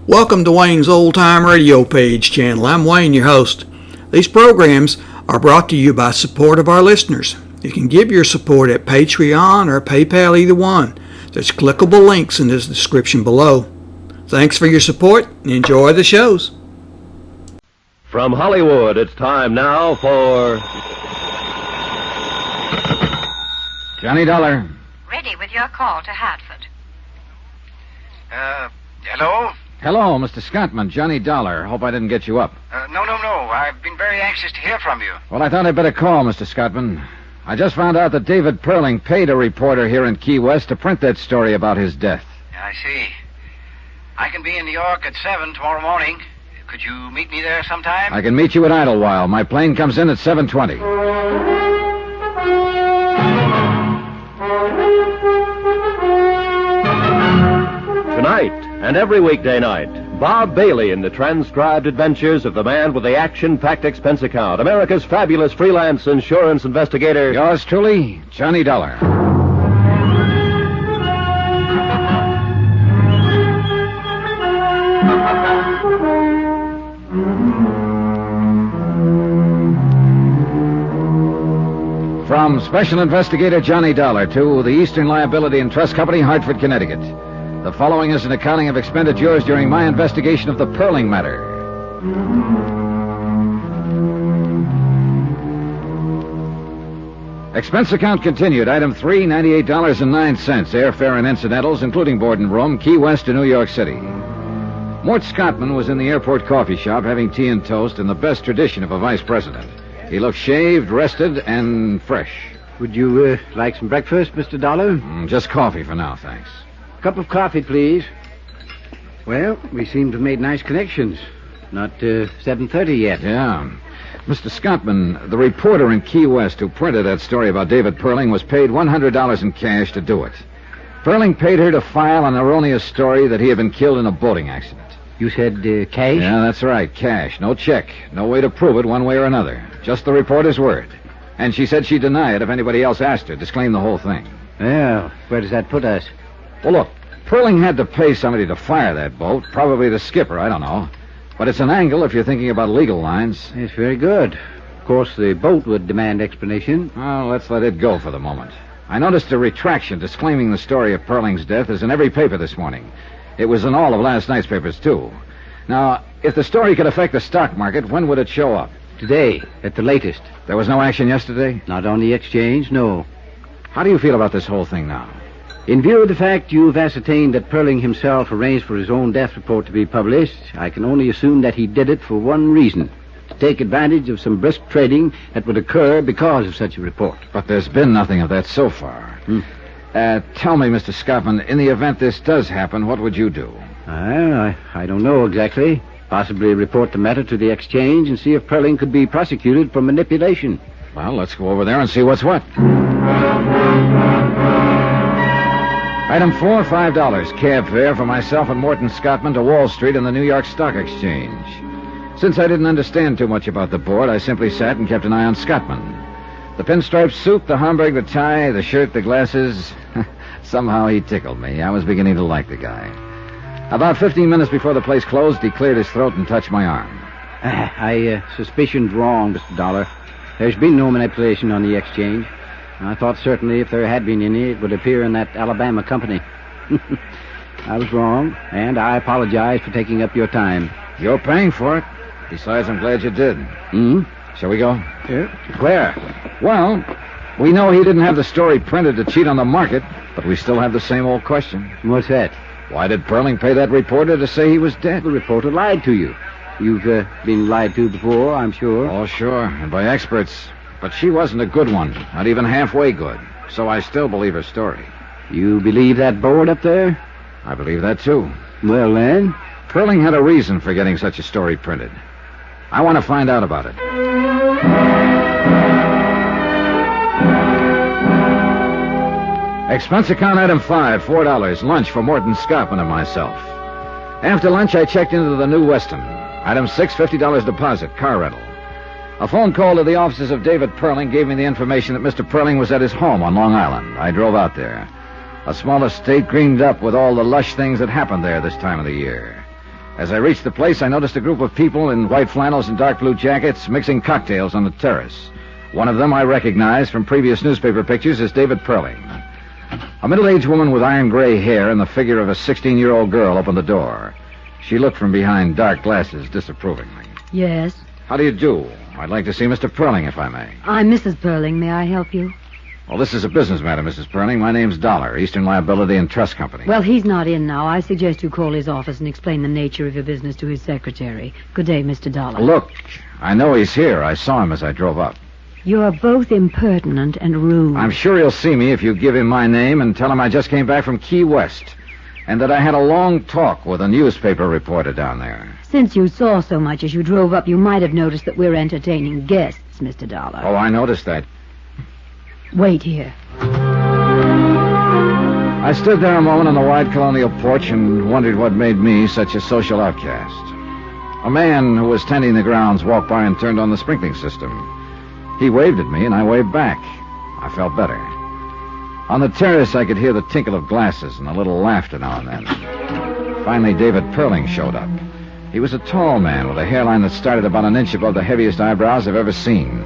Welcome to Wayne's Old Time Radio Page channel. I'm Wayne, your host. These programs are brought to you by support of our listeners. You can give your support at Patreon or PayPal, either one. There's clickable links in the description below. Thanks for your support and enjoy the shows. From Hollywood, it's time now for Johnny Dollar. Ready with your call to Hartford. Hello? Hello, Mr. Scotman, Johnny Dollar. Hope I didn't get you up. No. I've been very anxious to hear from you. Well, I thought I'd better call, Mr. Scotman. I just found out that David Perling paid a reporter here in Key West to print that story about his death. I see. I can be in New York at 7 tomorrow morning. Could you meet me there sometime? I can meet you at Idlewild. My plane comes in at 7:20. Tonight and every weekday night, Bob Bailey in the transcribed adventures of the man with the action-packed expense account, America's fabulous freelance insurance investigator. Yours truly, Johnny Dollar. From Special Investigator Johnny Dollar to the Eastern Liability and Trust Company, Hartford, Connecticut. The following is an accounting of expenditures during my investigation of the Perling matter. Expense account continued. Item 3, $98.09. Airfare and incidentals, including board and room, Key West to New York City. Mort Scotman was in the airport coffee shop having tea and toast in the best tradition of a vice president. He looked shaved, rested, and fresh. Would you like some breakfast, Mr. Dollar? Just coffee for now, thanks. Cup of coffee, please. Well, we seem to have made nice connections. Not 7:30 yet. Yeah. Mr. Scotman, the reporter in Key West who printed that story about David Perling was paid $100 in cash to do it. Perling paid her to file an erroneous story that he had been killed in a boating accident. You said cash? Yeah, that's right, cash. No check. No way to prove it one way or another. Just the reporter's word. And she said she'd deny it if anybody else asked her. Disclaim the whole thing. Well, where does that put us? Well, look, Perling had to pay somebody to fire that boat. Probably the skipper, I don't know. But it's an angle if you're thinking about legal lines. It's very good. Of course, the boat would demand explanation. Well, let's let it go for the moment. I noticed a retraction disclaiming the story of Perling's death is in every paper this morning. It was in all of last night's papers, too. Now, if the story could affect the stock market, when would it show up? Today, at the latest. There was no action yesterday? Not on the exchange, no. How do you feel about this whole thing now? In view of the fact you've ascertained that Perling himself arranged for his own death report to be published, I can only assume that he did it for one reason: to take advantage of some brisk trading that would occur because of such a report. But there's been nothing of that so far. Tell me, Mr. Scotman, in the event this does happen, what would you do? I don't know exactly. Possibly report the matter to the exchange and see if Perling could be prosecuted for manipulation. Well, let's go over there and see what's what. Item 4, $5. Cab fare for myself and Morton Scotman to Wall Street and the New York Stock Exchange. Since I didn't understand too much about the board, I simply sat and kept an eye on Scotman. The pinstripe suit, the Homburg, the tie, the shirt, the glasses. Somehow he tickled me. I was beginning to like the guy. About 15 minutes before the place closed, he cleared his throat and touched my arm. I suspicioned wrong, Mr. Dollar. There's been no manipulation on the exchange. I thought certainly if there had been any, it would appear in that Alabama company. I was wrong, and I apologize for taking up your time. You're paying for it. Besides, I'm glad you did. Shall we go? Yeah. Where? Well, we know he didn't have the story printed to cheat on the market, but we still have the same old question. What's that? Why did Perling pay that reporter to say he was dead? The reporter lied to you. You've been lied to before, I'm sure. Oh, sure, and by experts. But she wasn't a good one, not even halfway good. So I still believe her story. You believe that board up there? I believe that, too. Well, then? Perling had a reason for getting such a story printed. I want to find out about it. Expense account item 5, $4. Lunch for Morton Scotman and myself. After lunch, I checked into the New Weston. Item 6, $50 deposit, car rental. A phone call to the offices of David Perling gave me the information that Mr. Perling was at his home on Long Island. I drove out there. A small estate greened up with all the lush things that happen there this time of the year. As I reached the place, I noticed a group of people in white flannels and dark blue jackets mixing cocktails on the terrace. One of them I recognized from previous newspaper pictures as David Perling. A middle-aged woman with iron gray hair and the figure of a 16-year-old girl opened the door. She looked from behind dark glasses disapprovingly. Yes? How do you do? I'd like to see Mr. Perling, if I may. I'm Mrs. Perling. May I help you? Well, this is a business matter, Mrs. Perling. My name's Dollar, Eastern Liability and Trust Company. Well, he's not in now. I suggest you call his office and explain the nature of your business to his secretary. Good day, Mr. Dollar. Look, I know he's here. I saw him as I drove up. You're both impertinent and rude. I'm sure he'll see me if you give him my name and tell him I just came back from Key West and that I had a long talk with a newspaper reporter down there. Since you saw so much as you drove up, you might have noticed that we're entertaining guests, Mr. Dollar. Oh, I noticed that. Wait here. I stood there a moment on the wide colonial porch and wondered what made me such a social outcast. A man who was tending the grounds walked by and turned on the sprinkling system. He waved at me, and I waved back. I felt better. On the terrace, I could hear the tinkle of glasses and a little laughter now and then. Finally, David Perling showed up. He was a tall man with a hairline that started about an inch above the heaviest eyebrows I've ever seen.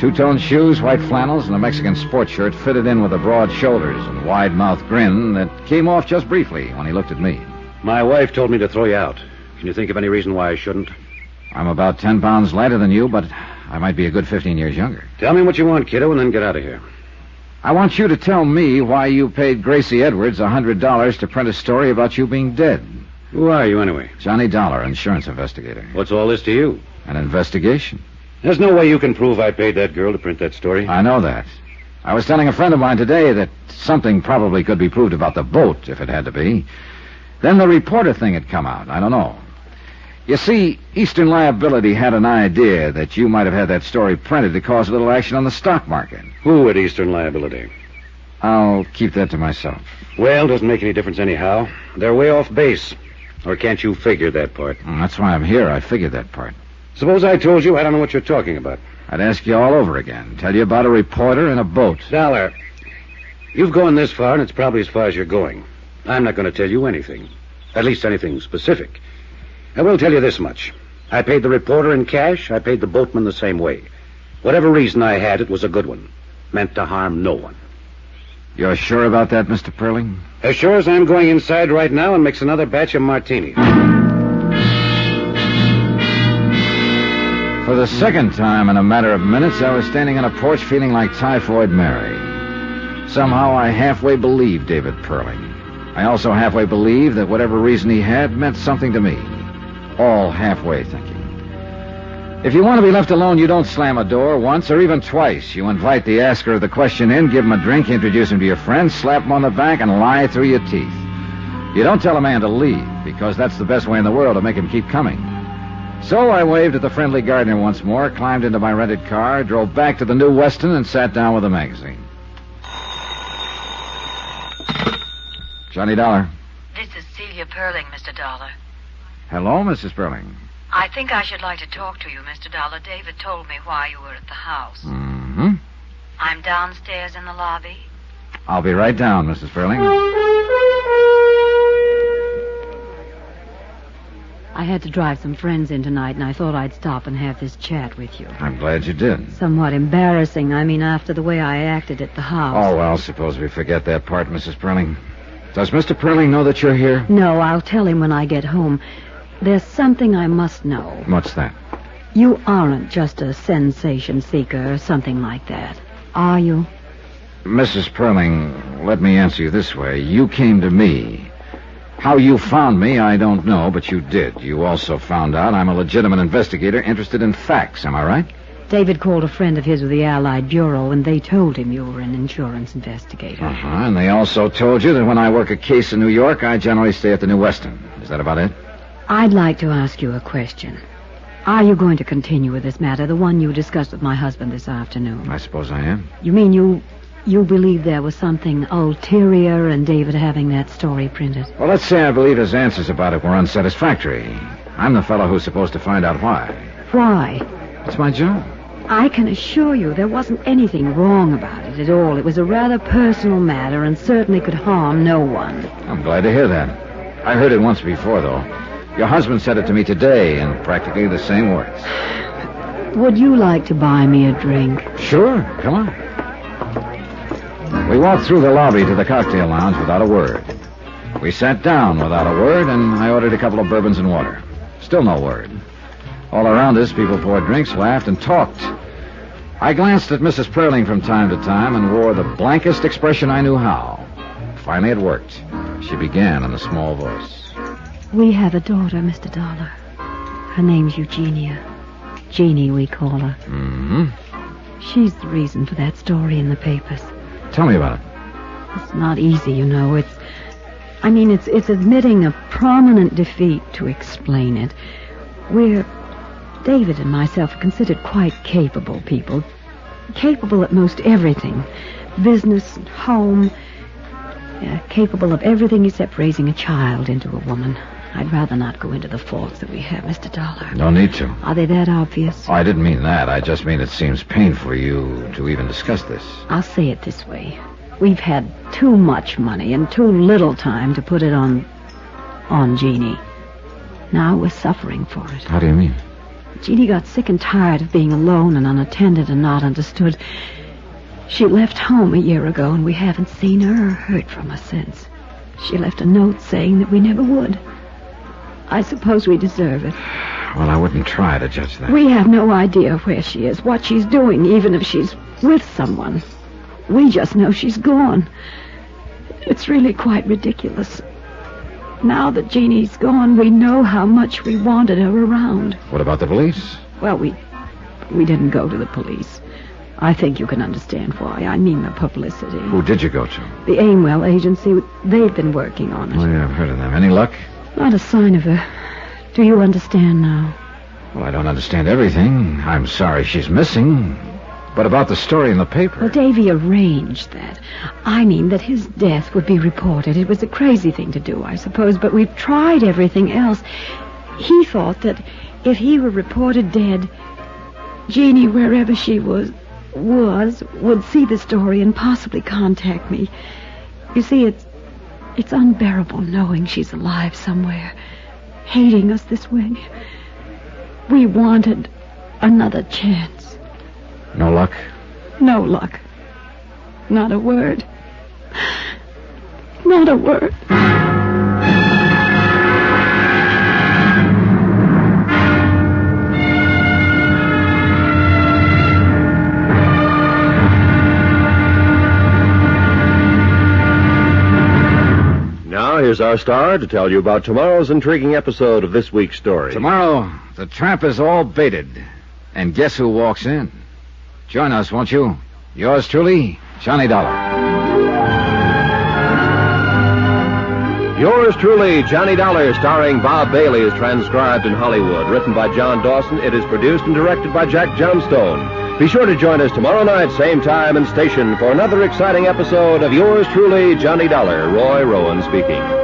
Two-tone shoes, white flannels, and a Mexican sports shirt fitted in with the broad shoulders and wide-mouthed grin that came off just briefly when he looked at me. My wife told me to throw you out. Can you think of any reason why I shouldn't? I'm about 10 pounds lighter than you, but I might be a good 15 years younger. Tell me what you want, kiddo, and then get out of here. I want you to tell me why you paid Gracie Edwards $100 to print a story about you being dead. Who are you, anyway? Johnny Dollar, insurance investigator. What's all this to you? An investigation. There's no way you can prove I paid that girl to print that story. I know that. I was telling a friend of mine today that something probably could be proved about the boat, if it had to be. Then the reporter thing had come out. I don't know. You see, Eastern Liability had an idea that you might have had that story printed to cause a little action on the stock market. Who at Eastern Liability? I'll keep that to myself. Well, doesn't make any difference anyhow. They're way off base. Or can't you figure that part? That's why I'm here. I figured that part. Suppose I told you I don't know what you're talking about. I'd ask you all over again. Tell you about a reporter and a boat. Dollar, you've gone this far, and it's probably as far as you're going. I'm not going to tell you anything. At least anything specific. I will tell you this much. I paid the reporter in cash. I paid the boatman the same way. Whatever reason I had, it was a good one. Meant to harm no one. You're sure about that, Mr. Perling? As sure as I'm going inside right now and mix another batch of martinis. For the second time in a matter of minutes, I was standing on a porch feeling like Typhoid Mary. Somehow I halfway believed David Perling. I also halfway believed that whatever reason he had meant something to me. All halfway thinking. If you want to be left alone, you don't slam a door once or even twice. You invite the asker of the question in, give him a drink, introduce him to your friends, slap him on the back, and lie through your teeth. You don't tell a man to leave, because that's the best way in the world to make him keep coming. So I waved at the friendly gardener once more, climbed into my rented car, drove back to the New Weston, and sat down with a magazine. Johnny Dollar. This is Celia Perling, Mr. Dollar. Hello, Mrs. Perling. I think I should like to talk to you, Mr. Dollar. David told me why you were at the house. Mm-hmm. I'm downstairs in the lobby. I'll be right down, Mrs. Perling. I had to drive some friends in tonight, and I thought I'd stop and have this chat with you. I'm glad you did. Somewhat embarrassing, after the way I acted at the house. Oh, well, suppose we forget that part, Mrs. Perling. Does Mr. Perling know that you're here? No, I'll tell him when I get home. There's something I must know. What's that? You aren't just a sensation seeker or something like that, are you? Mrs. Perling, let me answer you this way. You came to me. How you found me, I don't know, but you did. You also found out I'm a legitimate investigator interested in facts, am I right? David called a friend of his with the Allied Bureau, and they told him you were an insurance investigator. And they also told you that when I work a case in New York, I generally stay at the New Weston. Is that about it? I'd like to ask you a question. Are you going to continue with this matter, the one you discussed with my husband this afternoon? I suppose I am. You mean you believe there was something ulterior in David having that story printed? Well, let's say I believe his answers about it were unsatisfactory. I'm the fellow who's supposed to find out why. Why? It's my job. I can assure you there wasn't anything wrong about it at all. It was a rather personal matter and certainly could harm no one. I'm glad to hear that. I heard it once before, though. Your husband said it to me today in practically the same words. Would you like to buy me a drink? Sure, come on. We walked through the lobby to the cocktail lounge without a word. We sat down without a word, and I ordered a couple of bourbons and water. Still no word. All around us, people poured drinks, laughed, and talked. I glanced at Mrs. Perling from time to time and wore the blankest expression I knew how. Finally, it worked. She began in a small voice. We have a daughter, Mr. Dollar. Her name's Eugenia. Jeannie, we call her. Mm-hmm. She's the reason for that story in the papers. Tell me about it. It's not easy, you know. It's admitting a prominent defeat to explain it. David and myself are considered quite capable people. Capable at most everything. Business, home. Capable of everything except raising a child into a woman. I'd rather not go into the faults that we have, Mr. Dollar. No need to. Are they that obvious? Oh, I didn't mean that. I just mean it seems painful for you to even discuss this. I'll say it this way. We've had too much money and too little time to put it on Jeannie. Now we're suffering for it. How do you mean? Jeannie got sick and tired of being alone and unattended and not understood. She left home a year ago, and we haven't seen her or heard from her since. She left a note saying that we never would. I suppose we deserve it. Well, I wouldn't try to judge that. We have no idea where she is, what she's doing, even if she's with someone. We just know she's gone. It's really quite ridiculous. Now that Jeannie's gone, we know how much we wanted her around. What about the police? Well, we didn't go to the police. I think you can understand why. I mean the publicity. Who did you go to? The Aimwell agency. They've been working on it. Oh, yeah, I've heard of them. Any luck? Not a sign of her. Do you understand now? Well, I don't understand everything. I'm sorry she's missing. But about the story in the paper... Well, Davy arranged that. I mean that his death would be reported. It was a crazy thing to do, I suppose, but we've tried everything else. He thought that if he were reported dead, Jeannie, wherever she would see the story and possibly contact me. You see, it's unbearable knowing she's alive somewhere, hating us this way. We wanted another chance. No luck? No luck. Not a word. Not a word. Now, here's our star to tell you about tomorrow's intriguing episode of this week's story. Tomorrow, the trap is all baited. And guess who walks in? Join us, won't you? Yours truly, Johnny Dollar. Yours truly, Johnny Dollar, starring Bob Bailey, is transcribed in Hollywood. Written by John Dawson, it is produced and directed by Jack Johnstone. Be sure to join us tomorrow night, same time and station, for another exciting episode of Yours truly, Johnny Dollar. Roy Rowan speaking.